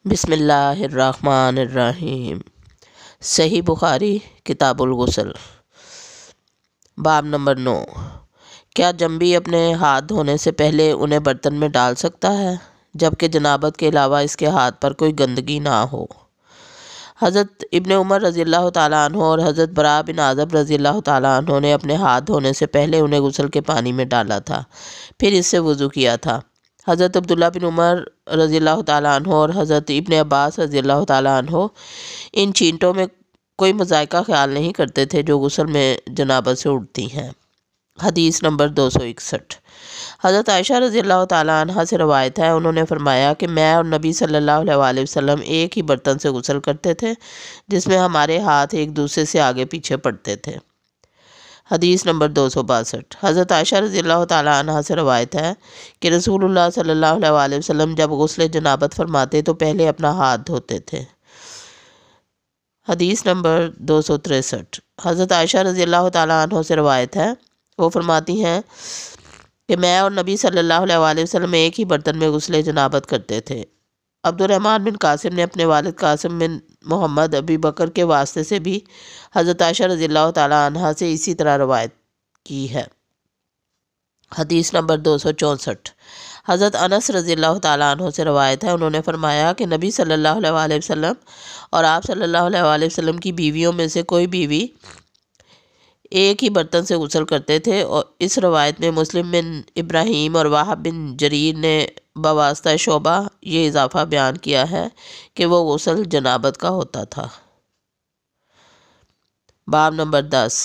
بسم اللہ الرحمن الرحیم۔ صحیح بخاری کتاب الغسل، باب نمبر 9۔ کیا جنبی اپنے ہاتھ دھونے سے پہلے انہیں برتن میں ڈال سکتا ہے جبکہ جنابت کے علاوہ اس کے ہاتھ پر کوئی گندگی نہ ہو؟ حضرت ابن عمر رضی اللہ تعالیٰ عنہ اور حضرت براء بن عازب رضی اللہ تعالیٰ عنہ نے اپنے ہاتھ دھونے سے پہلے انہیں غسل کے پانی میں ڈالا تھا، پھر اس سے وضو کیا تھا۔ حضرت عبداللہ بن عمر رضی اللہ تعالیٰ عنہ اور حضرت ابن عباس رضی اللہ تعالیٰ عنہ ان چینٹوں میں کوئی مذائقہ خیال نہیں کرتے تھے جو غسل میں جنابت سے اٹھتی ہیں۔ حدیث نمبر 261۔ حضرت عائشہ رضی اللہ تعالیٰ عنہ سے روایت ہے، انہوں نے فرمایا کہ میں اور نبی صلی اللہ علیہ وسلم ایک ہی برتن سے غسل کرتے تھے جس میں ہمارے ہاتھ ایک دوسرے سے آگے پیچھے پڑتے تھے۔ حدیث نمبر 262۔ حضرت عائشہ رضی اللہ تعالیٰ عنہ سے روایت ہے کہ رسول اللہ صلی اللہ علیہ وسلم جب غسل جنابت فرماتے تو پہلے اپنا ہاتھ دھوتے تھے۔ حدیث نمبر 263۔ حضرت عائشہ رضی اللہ تعالیٰ عنہ سے روایت ہے، وہ فرماتی ہیں کہ میں اور نبی صلی اللہ علیہ وسلم ایک ہی برتن میں غسل جنابت کرتے تھے۔ عبد الرحمن بن قاسم نے اپنے والد قاسم بن محمد ابی بکر کے واسطے سے بھی حضرت عائشہ رضی اللہ تعالیٰ عنہ سے اسی طرح روایت کی ہے۔ حدیث نمبر 264۔ حضرت انس رضی اللہ تعالیٰ عنہ سے روایت ہے، انہوں نے فرمایا کہ نبی صلی اللہ علیہ وسلم اور آپ صلی اللہ علیہ وسلم کی بیویوں میں سے کوئی بیوی ایک ہی برتن سے غسل کرتے تھے، اور اس روایت میں مسلم بن ابراہیم اور وہب بن جریر نے بواسطہ شعبہ یہ اضافہ بیان کیا ہے کہ وہ غسل جنابت کا ہوتا تھا۔ باب نمبر 10۔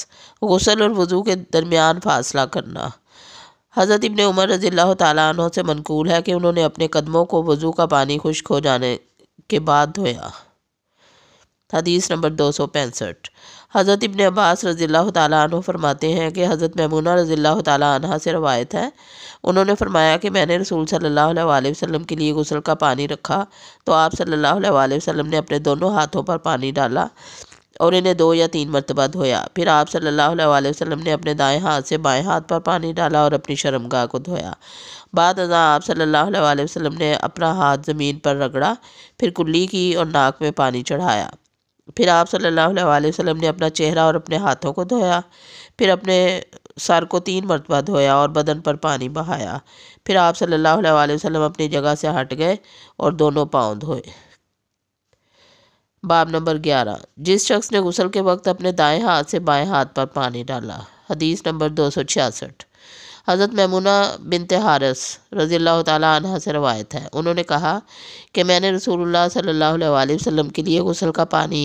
غسل اور وضو کے درمیان فاصلہ کرنا۔ حضرت ابن عمر رضی اللہ تعالیٰ عنہ سے منقول ہے کہ انہوں نے اپنے قدموں کو وضو کا پانی خشک ہو جانے کے بعد دھویا۔ حدیث نمبر 265۔ حضرت ابن عباس رضی اللہ تعالیٰ عنہ فرماتے ہیں کہ حضرت میمونہ رضی اللہ تعالیٰ عنہ سے روایت ہے، انہوں نے فرمایا کہ میں نے رسول صلی اللہ علیہ وسلم کے لیے غسل کا پانی رکھا تو آپ صلی اللہ علیہ وسلم نے اپنے دونوں ہاتھوں پر پانی ڈالا اور انہیں 2 یا 3 مرتبہ دھویا، پھر آپ صلی اللہ علیہ وسلم نے اپنے دائیں ہاتھ سے بائیں ہاتھ پر پانی ڈالا اور اپنی شرمگاہ کو دھویا۔ بعد ازاں آپ صلی اللہ علیہ وسلم نے اپنا ہاتھ زمین پر رگڑا، پھر کلی کی اور ناک میں پانی چڑھایا، پھر آپ صلی اللہ علیہ وسلم نے اپنا چہرہ اور اپنے ہاتھوں کو دھویا، پھر اپنے سر کو 3 مرتبہ دھویا اور بدن پر پانی بہایا، پھر آپ صلی اللہ علیہ وسلم اپنی جگہ سے ہٹ گئے اور دونوں پاؤں دھوئے۔ باب نمبر 11۔ جس شخص نے غسل کے وقت اپنے دائیں ہاتھ سے بائیں ہاتھ پر پانی ڈالا۔ حدیث نمبر 266۔ حضرت میمونہ بنت حارث رضی اللہ تعالیٰ عنہ سے روایت ہے، انہوں نے کہا کہ میں نے رسول اللہ صلی اللہ علیہ وسلم کے لیے غسل کا پانی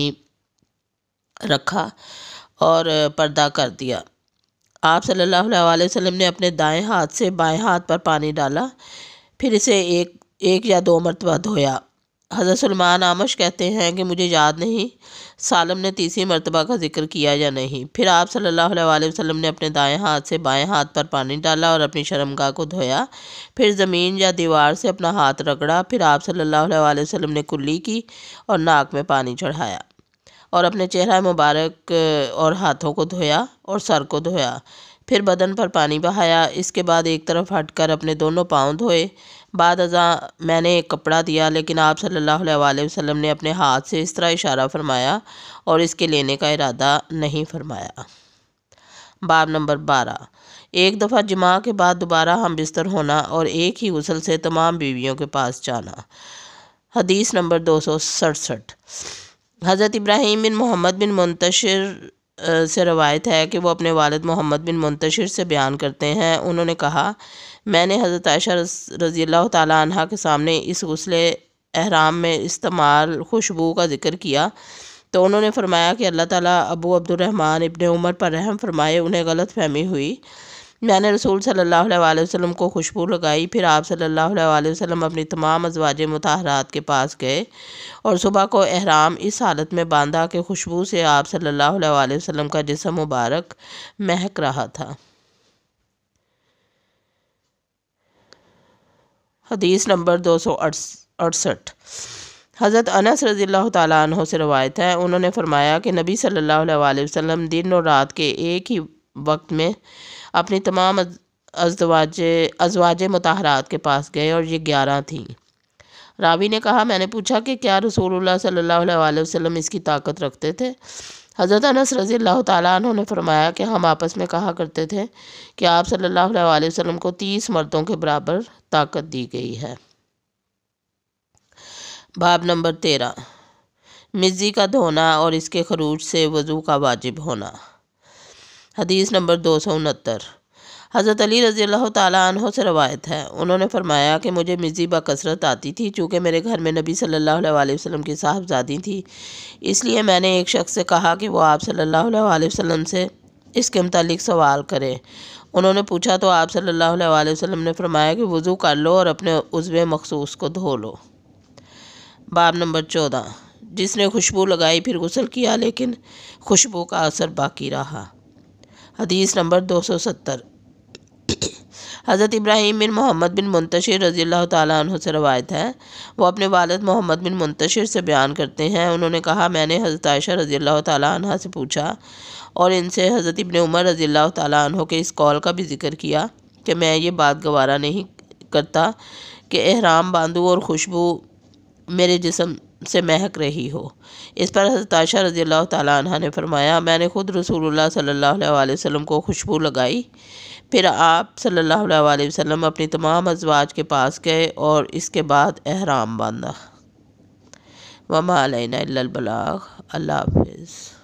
رکھا اور پردہ کر دیا۔ آپ صلی اللہ علیہ وسلم نے اپنے دائیں ہاتھ سے بائیں ہاتھ پر پانی ڈالا، پھر اسے ایک یا 2 مرتبہ دھویا۔ حضرت سلمان اعمش کہتے ہیں کہ مجھے یاد نہیں سالم نے تیسری مرتبہ کا ذکر کیا یا نہیں۔ پھر آپ صلی اللہ علیہ وسلم نے اپنے دائیں ہاتھ سے بائیں ہاتھ پر پانی ڈالا اور اپنی شرمگاہ کو دھویا، پھر زمین یا دیوار سے اپنا ہاتھ رگڑا، پھر آپ صلی اللہ علیہ وسلم نے کلی کی اور ناک میں پانی چڑھایا اور اپنے چہرہ مبارک اور ہاتھوں کو دھویا اور سر کو دھویا، پھر بدن پر پانی بہایا، اس کے بعد ایک طرف ہٹ کر اپنے دونوں پاؤں دھوئے۔ بعد ازاں میں نے ایک کپڑا دیا، لیکن آپ صلی اللہ علیہ وسلم نے اپنے ہاتھ سے اس طرح اشارہ فرمایا اور اس کے لینے کا ارادہ نہیں فرمایا۔ باب نمبر 12۔ ایک دفعہ جماع کے بعد دوبارہ ہم بستر ہونا اور ایک ہی غسل سے تمام بیویوں کے پاس جانا۔ حدیث نمبر 267۔ حضرت ابراہیم بن محمد بن منتشر سے روایت ہے کہ وہ اپنے والد محمد بن منتشر سے بیان کرتے ہیں، انہوں نے کہا میں نے حضرت عائشہ رضی اللہ تعالیٰ عنہ کے سامنے اس غسل احرام میں استعمال خوشبو کا ذکر کیا تو انہوں نے فرمایا کہ اللہ تعالیٰ ابو عبد الرحمن ابن عمر پر رحم فرمائے، انہیں غلط فہمی ہوئی۔ میں نے رسول صلی اللہ علیہ وسلم کو خوشبو لگائی، پھر آپ صلی اللہ علیہ وسلم اپنی تمام ازواج مطہرات کے پاس گئے اور صبح کو احرام اس حالت میں باندھا کہ خوشبو سے آپ صلی اللہ علیہ وسلم کا جسم مبارک مہک رہا تھا۔ حدیث نمبر 268۔ حضرت انس رضی اللہ تعالیٰ عنہ سے روایت ہے، انہوں نے فرمایا کہ نبی صلی اللہ علیہ وسلم دن اور رات کے ایک ہی وقت میں اپنی تمام ازواج مطہرات کے پاس گئے اور یہ 11 تھیں۔ راوی نے کہا میں نے پوچھا کہ کیا رسول اللہ صلی اللہ علیہ وسلم اس کی طاقت رکھتے تھے؟ حضرت انس رضی اللہ تعالیٰ عنہ نے فرمایا کہ ہم آپس میں کہا کرتے تھے کہ آپ صلی اللہ علیہ وسلم کو 30 مردوں کے برابر طاقت دی گئی ہے۔ باب نمبر 13، مزی کا دھونا اور اس کے خروج سے وضو کا واجب ہونا۔ حدیث نمبر 269، حضرت علی رضی اللہ تعالیٰ عنہ سے روایت ہے، انہوں نے فرمایا کہ مجھے مزی بکثرت آتی تھی، چونکہ میرے گھر میں نبی صلی اللہ علیہ وسلم کی صاحبزادی تھی، اس لیے میں نے ایک شخص سے کہا کہ وہ آپ صلی اللہ علیہ وسلم سے اس کے متعلق سوال کرے۔ انہوں نے پوچھا تو آپ صلی اللہ علیہ وسلم نے فرمایا کہ وضو کر لو اور اپنے عضو مخصوص کو دھو لو۔ باب نمبر 14، جس نے خوشبو لگائی پھر غسل کیا لیکن خوشبو کا اثر باقی رہا۔ حدیث نمبر 270، حضرت ابراہیم بن محمد بن منتشر رضی اللہ تعالیٰ عنہ سے روایت ہے، وہ اپنے والد محمد بن منتشر سے بیان کرتے ہیں، انہوں نے کہا میں نے حضرت عائشہ رضی اللہ تعالیٰ عنہ سے پوچھا اور ان سے حضرت ابن عمر رضی اللہ تعالیٰ عنہ کے اس قول کا بھی ذکر کیا کہ میں یہ بات گوارا نہیں کرتا کہ احرام باندھوں اور خوشبو میرے جسم سے مہک رہی ہو۔ اس پر حضرت عائشہ رضی اللہ تعالیٰ عنہ نے فرمایا میں نے خود رسول اللہ صلی اللہ علیہ وسلم کو خوشبو لگائی، پھر آپ صلی اللہ علیہ وسلم اپنی تمام ازواج کے پاس گئے اور اس کے بعد احرام باندھا۔ وما علینا الا البلاغ۔ اللہ حافظ۔